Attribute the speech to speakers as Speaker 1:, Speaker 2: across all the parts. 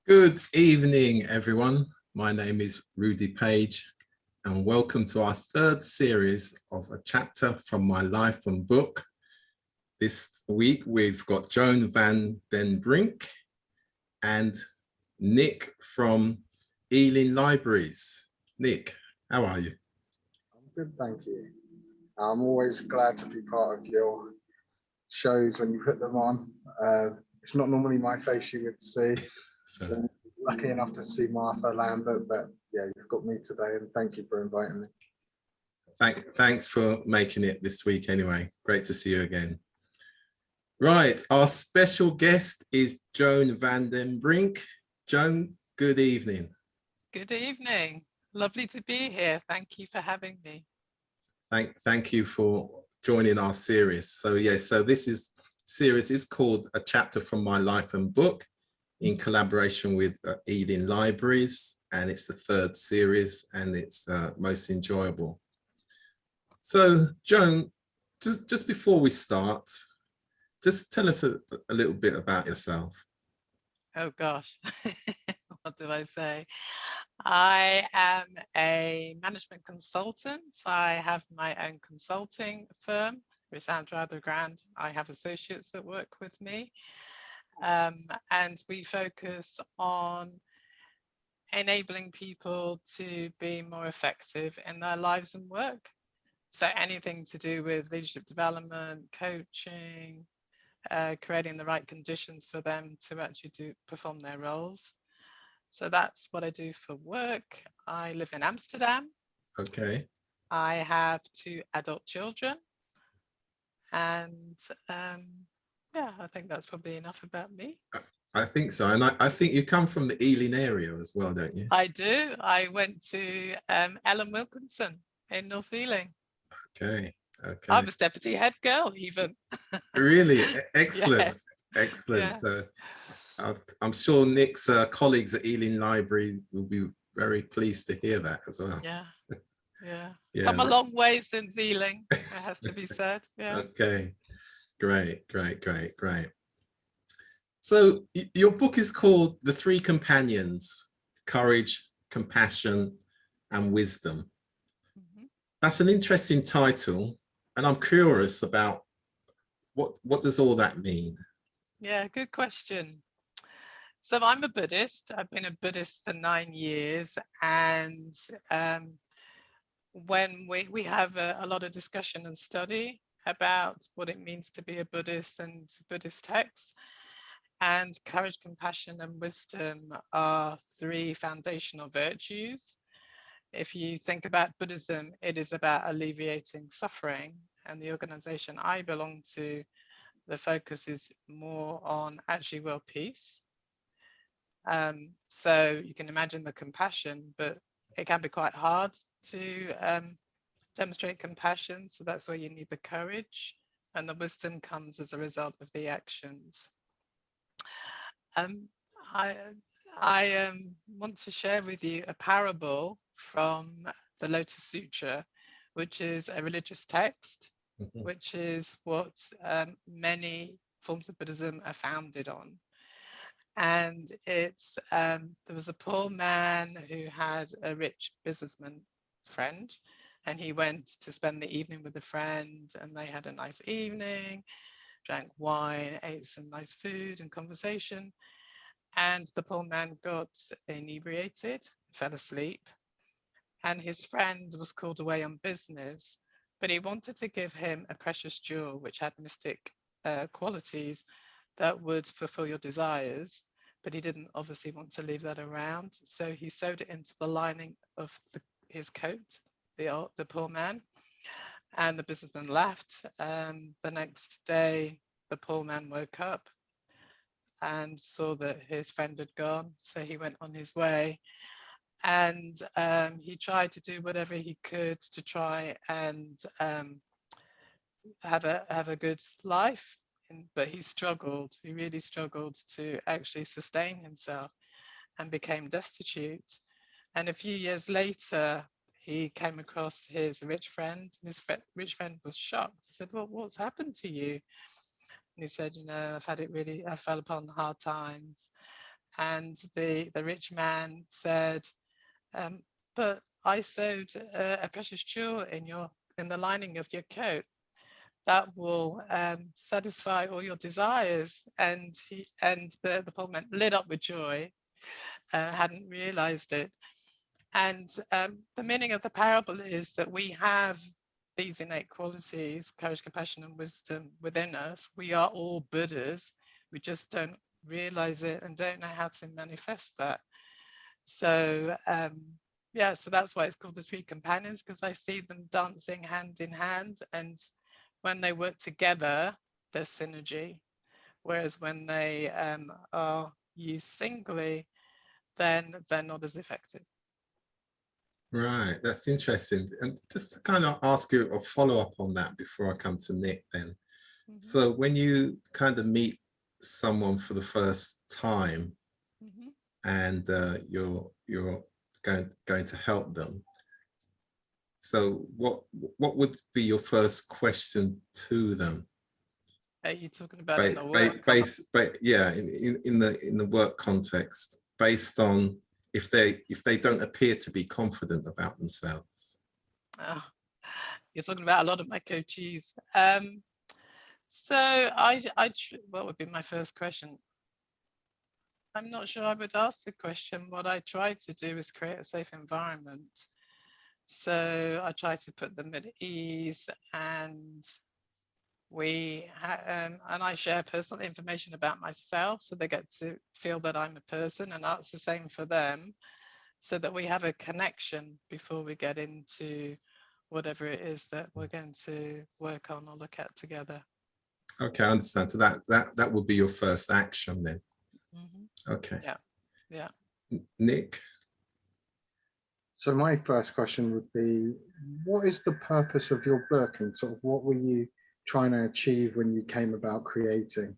Speaker 1: Good evening, everyone. My name is Rudi Page, and welcome to our third series of a chapter from my life and book. This week, we've got Joan Van Den Brink and Nick from Ealing Libraries. Nick, how are you?
Speaker 2: I'm good, thank you. I'm always glad to be part of your shows when you put them on. It's not normally my face you would see. I'm lucky enough to see Martha Lambert, but yeah, you've got me today, and thank you for inviting me.
Speaker 1: Thanks for making it this week anyway. Great to see you again. Right, our special guest is Joan Van Den Brink. Joan, good evening.
Speaker 3: Good evening. Lovely to be here. Thank you for having me.
Speaker 1: Thank you for joining our series. So this series is called A Chapter from My Life and Book in collaboration with Ealing Libraries, and it's the third series and it's most enjoyable. So Joan, just before we start, just tell us a little bit about yourself.
Speaker 3: Oh gosh, what do I say? I am a management consultant. I have my own consulting firm. We sound rather grand. I have associates that work with me. And we focus on enabling people to be more effective in their lives and work. So anything to do with leadership development, coaching, creating the right conditions for them to actually perform their roles. So that's what I do for work. I live in Amsterdam.
Speaker 1: Okay.
Speaker 3: I have 2 adult children. And yeah, I think that's probably enough about me.
Speaker 1: I think so. And I think you come from the Ealing area as well, don't you?
Speaker 3: I do. I went to Ellen Wilkinson in North Ealing.
Speaker 1: Okay. Okay.
Speaker 3: I was deputy head girl even.
Speaker 1: Really? Excellent.
Speaker 3: Yes.
Speaker 1: Excellent.
Speaker 3: Yeah.
Speaker 1: I'm sure Nick's colleagues at Ealing Library will be very pleased to hear that as well.
Speaker 3: Yeah. Yeah.
Speaker 1: Yeah.
Speaker 3: Come a long way since Ealing, it has to be said. Yeah.
Speaker 1: Okay. Great. So your book is called The Three Companions: Courage, Compassion, and Wisdom. Mm-hmm. That's an interesting title, and I'm curious about what does all that mean?
Speaker 3: Yeah, good question. So I'm a Buddhist. I've been a Buddhist for 9 years, and when we have a lot of discussion and study about what it means to be a Buddhist and Buddhist texts, and courage, compassion, and wisdom are 3 foundational virtues. If you think about Buddhism, it is about alleviating suffering, and the organization I belong to, the focus is more on actually world peace. So you can imagine the compassion, but it can be quite hard to demonstrate compassion. So that's where you need the courage, and the wisdom comes as a result of the actions. I want to share with you a parable from the Lotus Suture, which is a religious text, which is what many forms of Buddhism are founded on. And it's there was a poor man who had a rich businessman friend, and he went to spend the evening with a friend, and they had a nice evening, drank wine, ate some nice food and conversation. And the poor man got inebriated, fell asleep, and his friend was called away on business, but he wanted to give him a precious jewel which had mystic qualities that would fulfill your desires, but he didn't obviously want to leave that around. So he sewed it into the lining of his coat, the poor man, and the businessman left. The next day, the poor man woke up and saw that his friend had gone. So he went on his way, and he tried to do whatever he could to try and have a good life. But he really struggled to actually sustain himself and became destitute. And a few years later, he came across his rich friend. Rich friend was shocked. He said, well, what's happened to you? And he said, I fell upon hard times. and the rich man said, but I sewed a precious jewel in the lining of your coat that will satisfy all your desires. And the poor man lit up with joy, hadn't realized it. And the meaning of the parable is that we have these innate qualities, courage, compassion, and wisdom within us. We are all Buddhas. We just don't realize it and don't know how to manifest that. So yeah, so that's why it's called the three companions, because I see them dancing hand in hand, and when they work together, there's synergy. Whereas when they are used singly, then they're not as effective.
Speaker 1: Right, that's interesting. And just to kind of ask you a follow-up on that before I come to Nick then.
Speaker 3: Mm-hmm.
Speaker 1: So when you kind of meet someone for the first time,
Speaker 3: Mm-hmm.
Speaker 1: and you're going to help them, so what would be your first question to them?
Speaker 3: Are you talking about in the work?
Speaker 1: Yeah, in the work context, based on if they don't appear to be confident about themselves.
Speaker 3: Oh, you're talking about a lot of my coachees. So what would be my first question? I'm not sure I would ask the question. What I try to do is create a safe environment. So I try to put them at ease, and and I share personal information about myself, so they get to feel that I'm a person, and that's the same for them, so that we have a connection before we get into whatever it is that we're going to work on or look at together.
Speaker 1: Okay, I understand. So that would be your first action then.
Speaker 3: Mm-hmm.
Speaker 1: Okay.
Speaker 3: Yeah.
Speaker 1: Nick?
Speaker 2: So my first question would be, what is the purpose of your book, and sort of what were you trying to achieve when you came about creating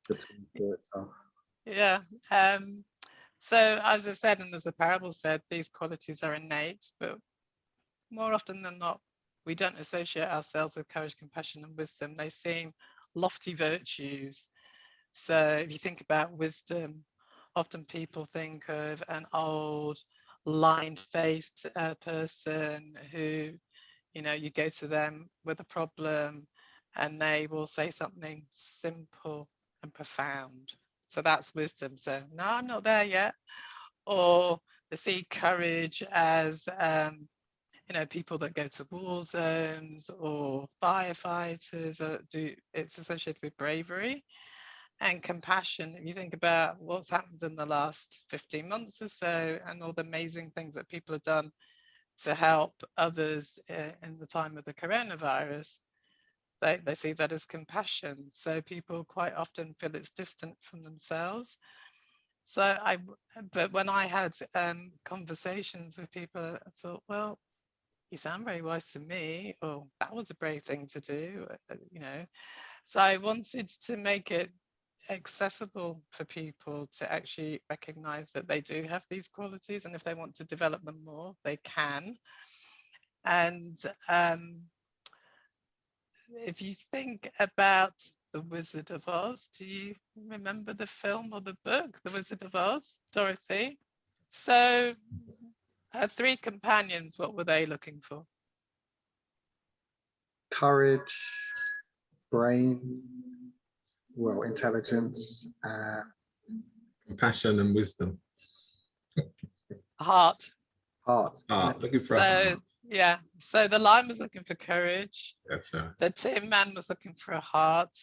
Speaker 2: the book itself?
Speaker 3: Yeah. So as I said, and as the parable said, these qualities are innate, but more often than not, we don't associate ourselves with courage, compassion, and wisdom. They seem lofty virtues. So if you think about wisdom, often people think of an old, lined-faced person who, you go to them with a problem and they will say something simple and profound. So that's wisdom. So no, I'm not there yet. Or they see courage as people that go to war zones or firefighters. It's associated with bravery. And compassion, if you think about what's happened in the last 15 months or so, and all the amazing things that people have done to help others in the time of the coronavirus, they see that as compassion. So people quite often feel it's distant from themselves. But when I had conversations with people, I thought, well, you sound very wise to me, or that was a brave thing to do, So I wanted to make it accessible for people to actually recognize that they do have these qualities, and if they want to develop them more, they can. And if you think about The Wizard of Oz, do you remember the film or the book, The Wizard of Oz, Dorothy? So her three companions, what were they looking for?
Speaker 2: Courage, brain, intelligence,
Speaker 1: Compassion and wisdom.
Speaker 3: Heart.
Speaker 2: heart.
Speaker 1: Looking for a heart.
Speaker 3: Yeah, so the lion was looking for courage.
Speaker 1: That's
Speaker 3: the Tin Man was looking for a heart,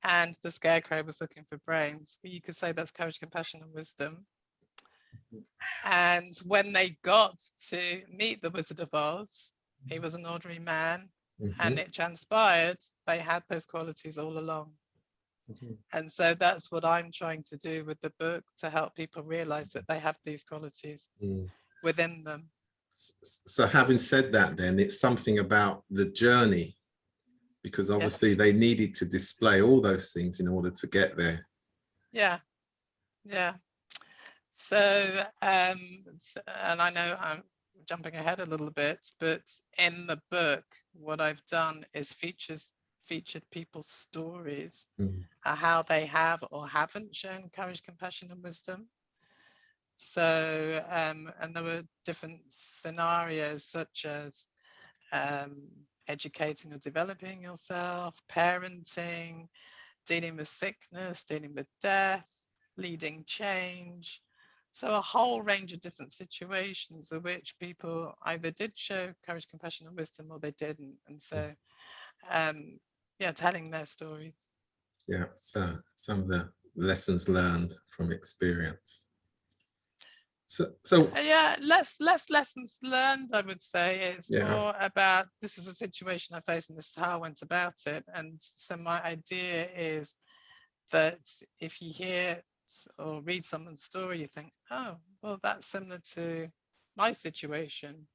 Speaker 3: and the Scarecrow was looking for brains. But you could say that's courage, compassion, and wisdom. And when they got to meet the Wizard of Oz, he was an ordinary man, and it transpired they had those qualities all along. And so that's what I'm trying to do with the book, to help people realize that they have these qualities within them.
Speaker 1: So having said that, then it's something about the journey, because obviously they needed to display all those things in order to get there.
Speaker 3: Yeah. So, and I know I'm jumping ahead a little bit, but in the book, what I've done is feature featured people's stories,
Speaker 1: Mm.
Speaker 3: how they have or haven't shown courage, compassion, and wisdom. So, and there were different scenarios such as educating or developing yourself, parenting, dealing with sickness, dealing with death, leading change. So a whole range of different situations of which people either did show courage, compassion, and wisdom, or they didn't. And so, yeah, telling their stories.
Speaker 1: Yeah, so some of the lessons learned from experience. So
Speaker 3: Yeah, less lessons learned, I would say. It's
Speaker 1: yeah.
Speaker 3: more about, this is a situation I faced and this is how I went about it. And so my idea is that if you hear or read someone's story, you think, oh, well, that's similar to my situation.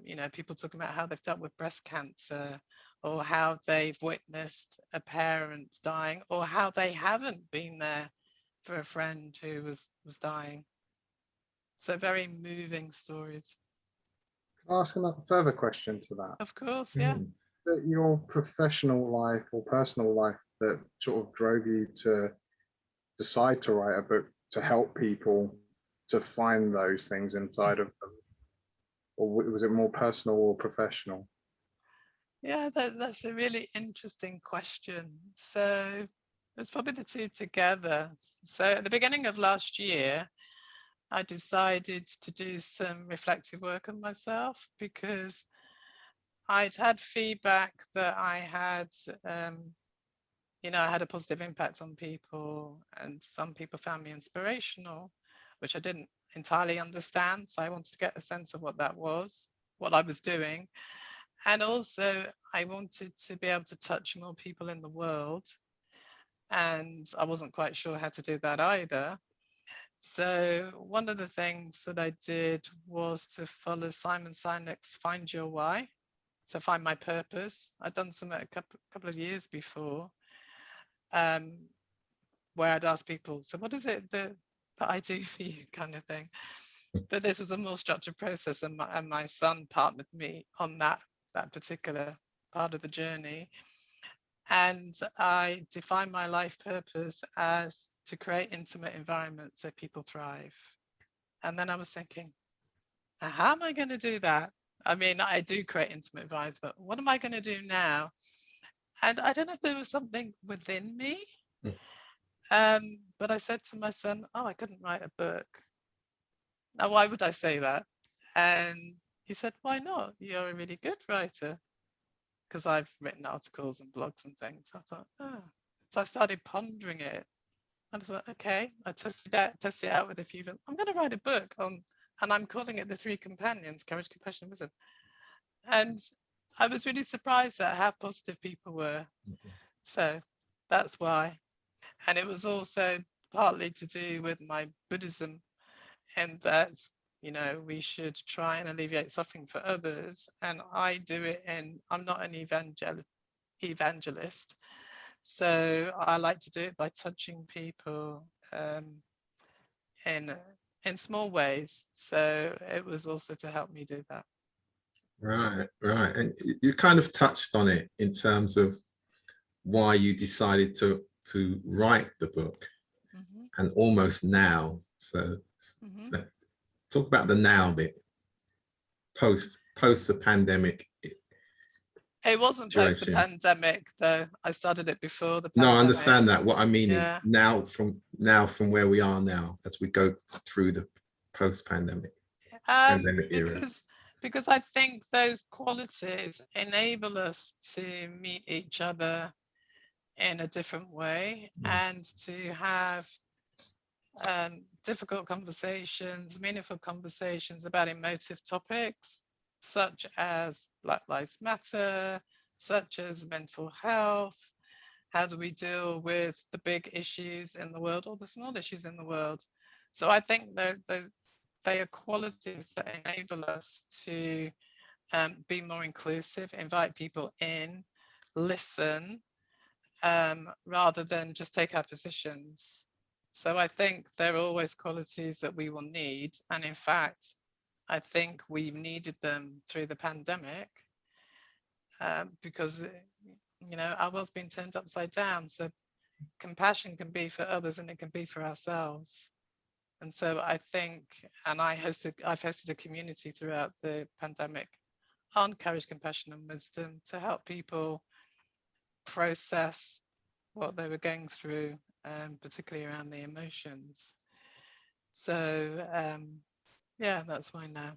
Speaker 3: You know, people talking about how they've dealt with breast cancer, or how they've witnessed a parent dying, or how they haven't been there for a friend who was dying. So very moving stories.
Speaker 2: Can I ask a further question to that?
Speaker 3: Of course, yeah.
Speaker 2: That your professional life or personal life that sort of drove you to decide to write a book to help people to find those things inside of them? Or was it more personal or professional?
Speaker 3: Yeah, that's a really interesting question. So it's probably the two together. So at the beginning of last year, I decided to do some reflective work on myself because I'd had feedback that I had, you know, I had a positive impact on people, and some people found me inspirational, which I didn't entirely understand. So I wanted to get a sense of what that was, what I was doing. And also I wanted to be able to touch more people in the world. And I wasn't quite sure how to do that either. So one of the things that I did was to follow Simon Sinek's Find Your Why. So find my purpose. I'd done some a couple of years before, where I'd ask people, so what is it that I do for you, kind of thing. But this was a more structured process, and my son partnered me on that particular part of the journey. And I define my life purpose as to create intimate environments so people thrive. And then I was thinking, how am I going to do that? I mean, I do create intimate environments, but what am I going to do now? And I don't know if there was something within me, but I said to my son, oh, I couldn't write a book. Now, why would I say that? And he said, why not? You're a really good writer. Because I've written articles and blogs and things. I thought, oh. So I started pondering it. And I thought, okay, I tested it out with a few. I'm going to write a book on, and I'm calling it The Three Companions, Courage, Compassion, and Wisdom. And I was really surprised at how positive people were. So that's why. And it was also partly to do with my Buddhism, and that, you know, we should try and alleviate suffering for others. And I do it I'm not an evangelist. So I like to do it by touching people in small ways. So it was also to help me do that.
Speaker 1: Right. And you kind of touched on it in terms of why you decided to write the book, and almost now. So talk about the now bit, post the pandemic.
Speaker 3: It wasn't post the pandemic, though. I started it before the pandemic.
Speaker 1: No, I understand that. What I mean is now from where we are now, as we go through the post pandemic era.
Speaker 3: Because I think those qualities enable us to meet each other in a different way, and to have difficult conversations, meaningful conversations about emotive topics, such as Black Lives Matter, such as mental health. How do we deal with the big issues in the world or the small issues in the world? So I think they are qualities that enable us to be more inclusive, invite people in, listen, rather than just take our positions. So I think there are always qualities that we will need. And in fact, I think we've needed them through the pandemic, because you know, our world's been turned upside down. So compassion can be for others and it can be for ourselves. And so I think, and I've hosted a community throughout the pandemic on courage, compassion, and wisdom to help people process what they were going through, particularly around the emotions. So yeah, that's why now.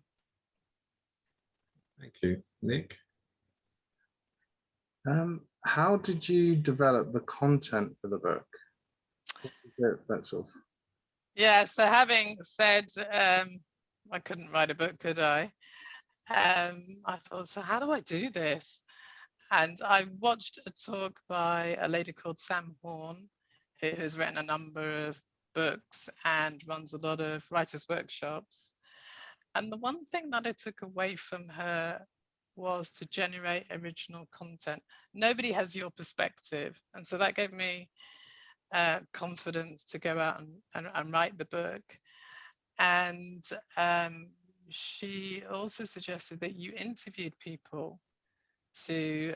Speaker 1: Thank you, Nick.
Speaker 2: How did you develop the content for the book? That sort of.
Speaker 3: Yeah, so having said I couldn't write a book, could I? I thought, so how do I do this? And I watched a talk by a lady called Sam Horn, who has written a number of books and runs a lot of writers' workshops. And the one thing that I took away from her was to generate original content. Nobody has your perspective. And so that gave me confidence to go out and write the book. And she also suggested that you interviewed people to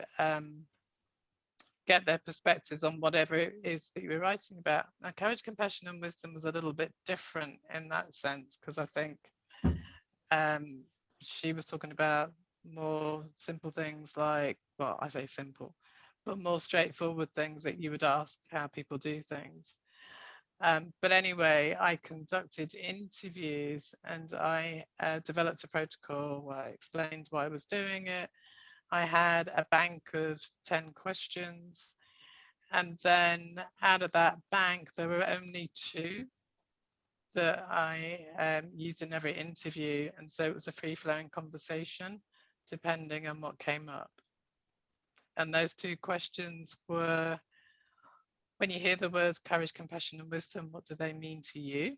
Speaker 3: get their perspectives on whatever it is that you were writing about. Now, courage, compassion, and wisdom was a little bit different in that sense, because I think she was talking about more simple things like, well, I say simple, but more straightforward things that you would ask how people do things. But anyway, I conducted interviews and I developed a protocol where I explained why I was doing it. I had a bank of 10 questions. And then out of that bank, there were only 2 that I used in every interview. And so it was a free-flowing conversation, depending on what came up. And those 2 questions were, when you hear the words courage, compassion, and wisdom, what do they mean to you?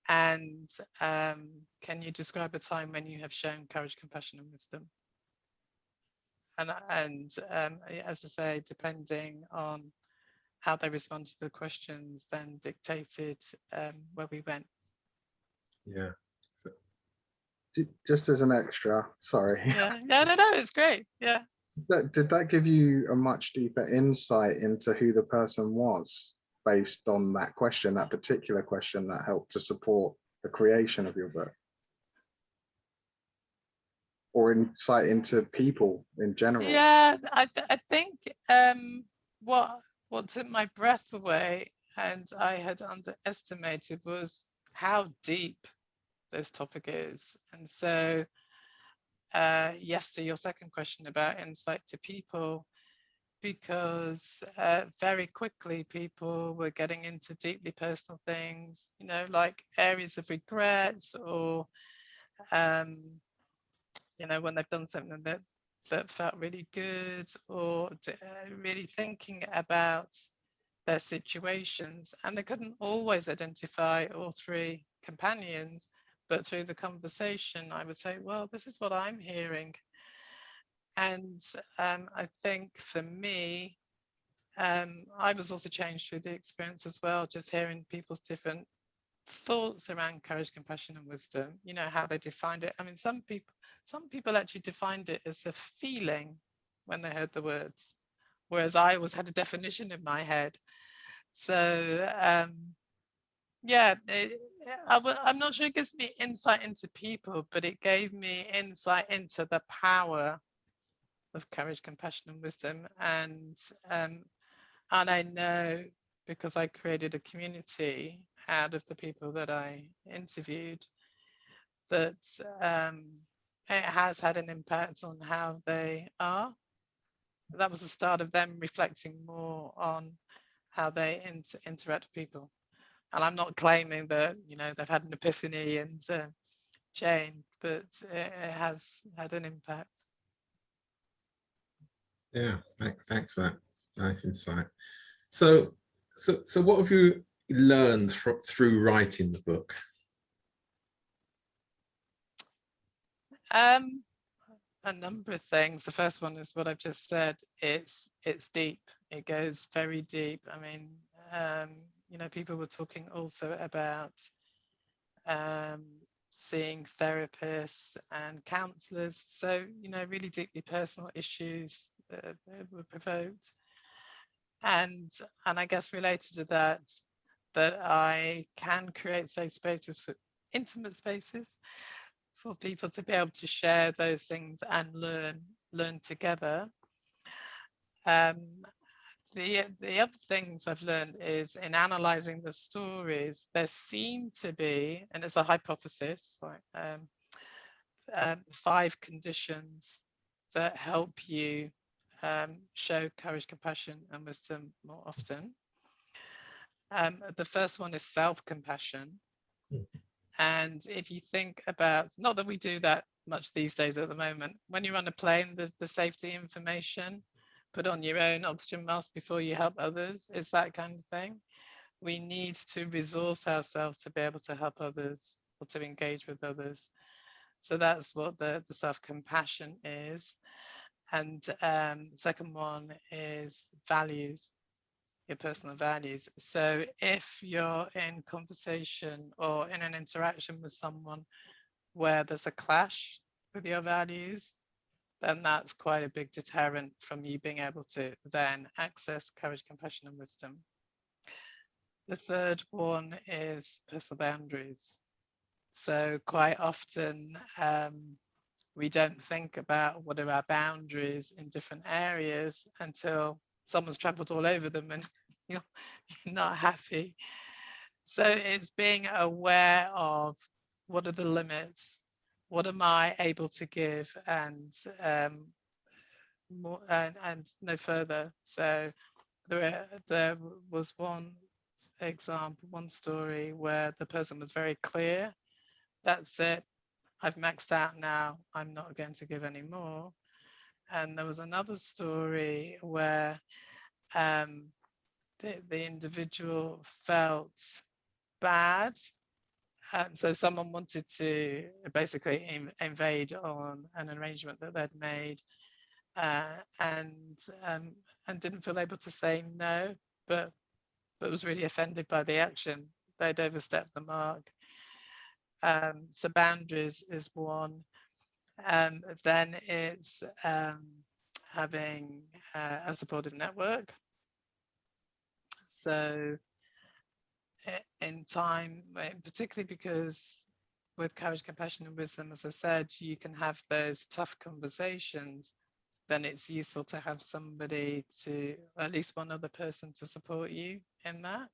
Speaker 3: And can you describe a time when you have shown courage, compassion, and wisdom? And as I say, depending on how they responded to the questions, then dictated where we went.
Speaker 1: Yeah. So,
Speaker 2: Just as an extra, sorry.
Speaker 3: Yeah, no, it's great. Yeah.
Speaker 2: Did that give you a much deeper insight into who the person was based on that question, that particular question that helped to support the creation of your book? Or insight into people in general?
Speaker 3: Yeah, I think what took my breath away and I had underestimated was how deep this topic is. And so yes, to your second question about insight to people, because very quickly people were getting into deeply personal things, you know, like areas of regrets or you know, when they've done something that felt really good, or really thinking about their situations, and they couldn't always identify all 3 companions, but through the conversation I would say, well, this is what I'm hearing. And I think for me, I was also changed through the experience as well, just hearing people's different thoughts around courage, compassion, and wisdom, you know, how they defined it. I mean, some people actually defined it as a feeling when they heard the words, whereas I always had a definition in my head. So yeah, I'm not sure it gives me insight into people, but it gave me insight into the power of courage, compassion, and wisdom. And I know, because I created a community out of the people that I interviewed, that it has had an impact on how they are. That was the start of them reflecting more on how they interact with people. And I'm not claiming that, you know, they've had an epiphany and changed, but it has had an impact.
Speaker 1: yeah, thanks for that. Nice insight. So what have you learned through writing the book?
Speaker 3: A number of things. The first one is what I've just said. It's deep. It goes very deep. I mean, you know, people were talking also about seeing therapists and counselors. So, you know, really deeply personal issues were provoked. And I guess related to that, that I can create safe spaces, for intimate spaces, for people to be able to share those things and learn together. The other things I've learned is in analyzing the stories, there seem to be, and it's a hypothesis, like 5 conditions that help you show courage, compassion, and wisdom more often. The first one is self-compassion. And if you think about, not that we do that much these days at the moment, when you're on a plane, the safety information, put on your own oxygen mask before you help others, is that kind of thing. We need to resource ourselves to be able to help others or to engage with others. So that's what the self-compassion is. And the second one is values, your personal values. So if you're in conversation or in an interaction with someone where there's a clash with your values, then that's quite a big deterrent from you being able to then access courage, compassion, and wisdom. The third one is personal boundaries. So quite often we don't think about what are our boundaries in different areas until someone's trampled all over them and you're not happy. So it's being aware of what are the limits, what am I able to give, and more, and no further. So there was one example, one story where the person was very clear. That's it. I've maxed out now. I'm not going to give any more. And there was another story where the individual felt bad. And so someone wanted to basically invade on an arrangement that they'd made, and didn't feel able to say no, but was really offended by the action. They'd overstepped the mark. So boundaries is one. Then it's having a supportive network. So in time, particularly because with courage, compassion, and wisdom, as I said, you can have those tough conversations, then it's useful to have somebody to, at least one other person to support you in that.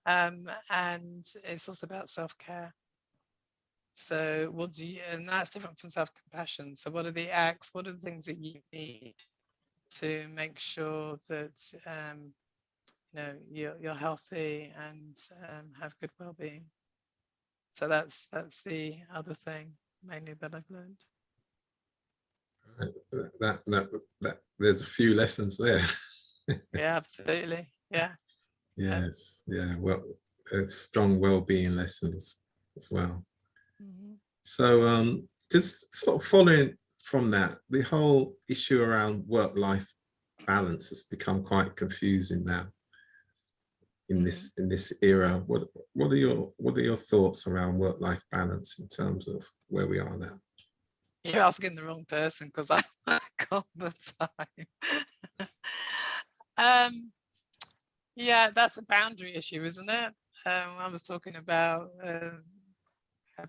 Speaker 3: And it's also about self-care. So what do you, and that's different from self-compassion. So what are the acts, what are the things that you need to make sure that you know, you're healthy and have good well-being? So that's the other thing mainly that I've learned.
Speaker 1: That there's a few lessons there.
Speaker 3: Yeah, absolutely. Yeah.
Speaker 1: Yes. Yeah. Well, it's strong well-being lessons as well. Mm-hmm. So just sort of following from that, the whole issue around work-life balance has become quite confusing now in this era. What are your thoughts around work-life balance in terms of where we are now?
Speaker 3: You're asking the wrong person, because I work all the time. Yeah, that's a boundary issue, isn't it? I was talking about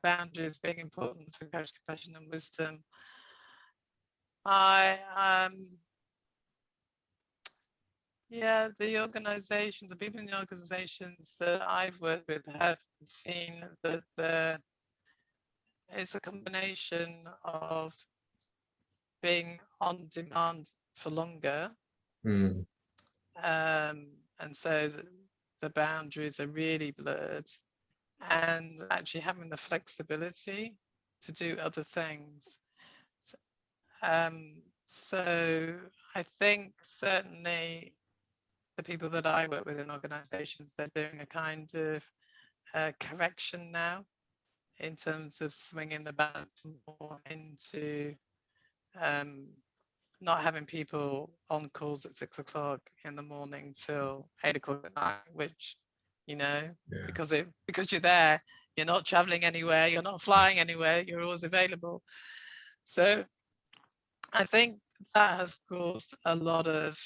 Speaker 3: boundaries being important for courage, compassion, and wisdom. Yeah, the organizations, the people in the organizations that I've worked with have seen that it's a combination of being on demand for longer. And so the boundaries are really blurred, and actually having the flexibility to do other things. So I think certainly the people that I work with in organizations, they're doing a kind of correction now in terms of swinging the balance more into not having people on calls at 6 o'clock in the morning till 8 o'clock at night, which, you know, because you're there, you're not traveling anywhere, you're not flying anywhere, you're always available. So I think that has caused a lot of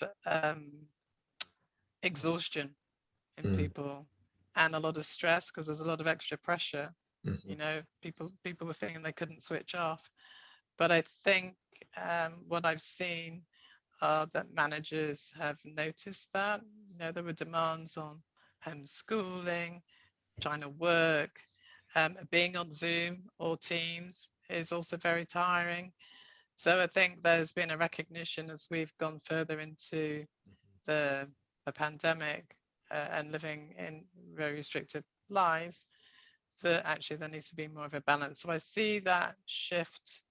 Speaker 3: exhaustion in people, and a lot of stress, because there's a lot of extra pressure. You know, people were thinking they couldn't switch off. But I think what I've seen that managers have noticed that, you know, there were demands on homeschooling, trying to work, being on Zoom or Teams is also very tiring. So I think there's been a recognition as we've gone further into the pandemic and living in very restricted lives, so actually there needs to be more of a balance. So I see that shift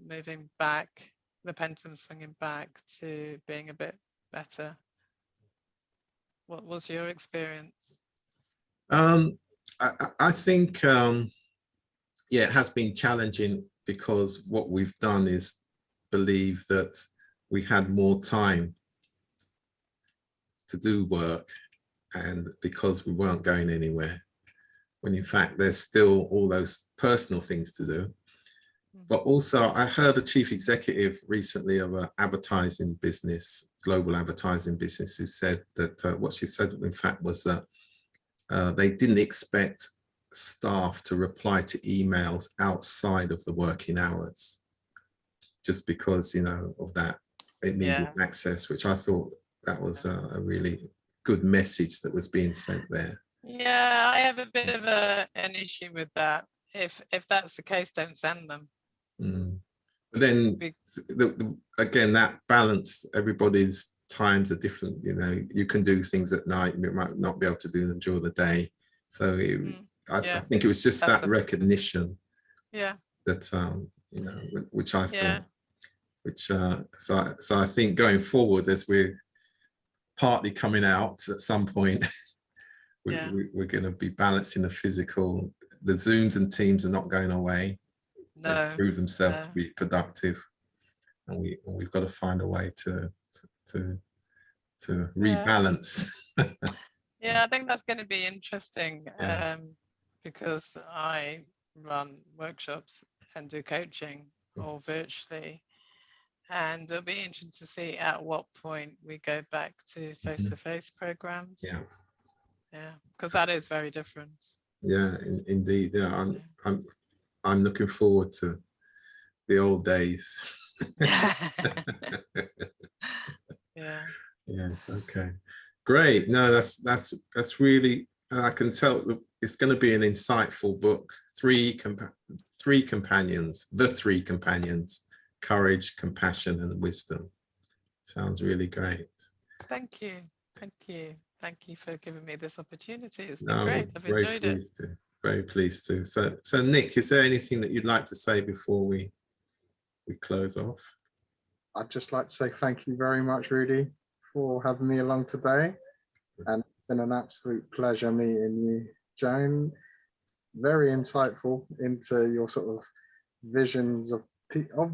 Speaker 3: moving back, the pendulum swinging back to being a bit better. What was your experience?
Speaker 1: I think, yeah, it has been challenging, because what we've done is believe that we had more time to do work, and because we weren't going anywhere, when in fact there's still all those personal things to do. But also, I heard a chief executive recently of an advertising business, global advertising business, who said that what she said, in fact, was that they didn't expect staff to reply to emails outside of the working hours, just because, you know, of that immediate access, which I thought that was a really good message that was being sent there.
Speaker 3: Yeah, I have a bit of an issue with that. If that's the case, don't send them.
Speaker 1: But then again, that balance, everybody's times are different. You know, you can do things at night, you might not be able to do them during the day. So I think it was just that's that recognition. That you know, which I thought, which so I think going forward, as we're partly coming out at some point, we're going to be balancing the physical. The Zooms and Teams are not going away. They prove themselves to be productive, and we've got to find a way to rebalance.
Speaker 3: Yeah, I think that's going to be interesting, because I run workshops and do coaching all virtually, and it'll be interesting to see at what point we go back to face-to-face programs. Yeah, because that is very different.
Speaker 1: Yeah, indeed. Yeah, I'm looking forward to the old days. Yes. Okay. Great. No, that's really. I can tell it's going to be an insightful book. Three companions. The three companions: courage, compassion, and wisdom. Sounds really great.
Speaker 3: Thank you. Thank you. Thank you for giving me this opportunity. It's been great. I've enjoyed it.
Speaker 1: Very pleased to. So Nick, is there anything that you'd like to say before we close off?
Speaker 2: I'd just like to say thank you very much, Rudi, for having me along today. And it's been an absolute pleasure meeting you, Joan. Very insightful into your sort of visions of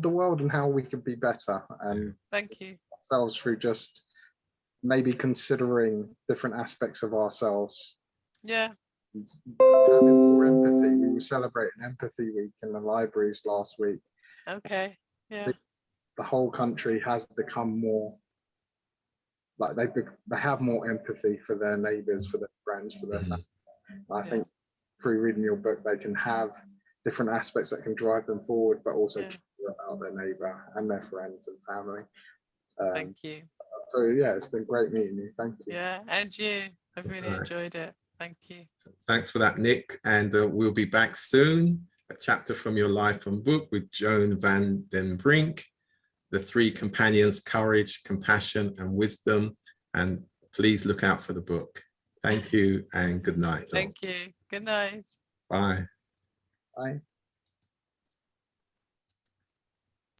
Speaker 2: the world and how we could be better. And
Speaker 3: thank you.
Speaker 2: Ourselves through just maybe considering different aspects of ourselves.
Speaker 3: Yeah.
Speaker 2: Having more empathy. We were celebrating Empathy Week in the libraries last week.
Speaker 3: Okay. Yeah.
Speaker 2: The whole country has become more like they have more empathy for their neighbours, for their friends, for their family. I think through reading your book, they can have different aspects that can drive them forward, but also care about their neighbour and their friends and family.
Speaker 3: Thank you.
Speaker 2: So yeah, it's been great meeting you. Thank you.
Speaker 3: Yeah, and you. I've really enjoyed it. Thank you.
Speaker 1: Thanks for that, Nick. And we'll be back soon. A chapter from your life and book with Joan Van Den Brink. The three companions: courage, compassion, and wisdom. And please look out for the book. Thank you and good night.
Speaker 3: Thank you. Good night.
Speaker 1: Bye.
Speaker 2: Bye.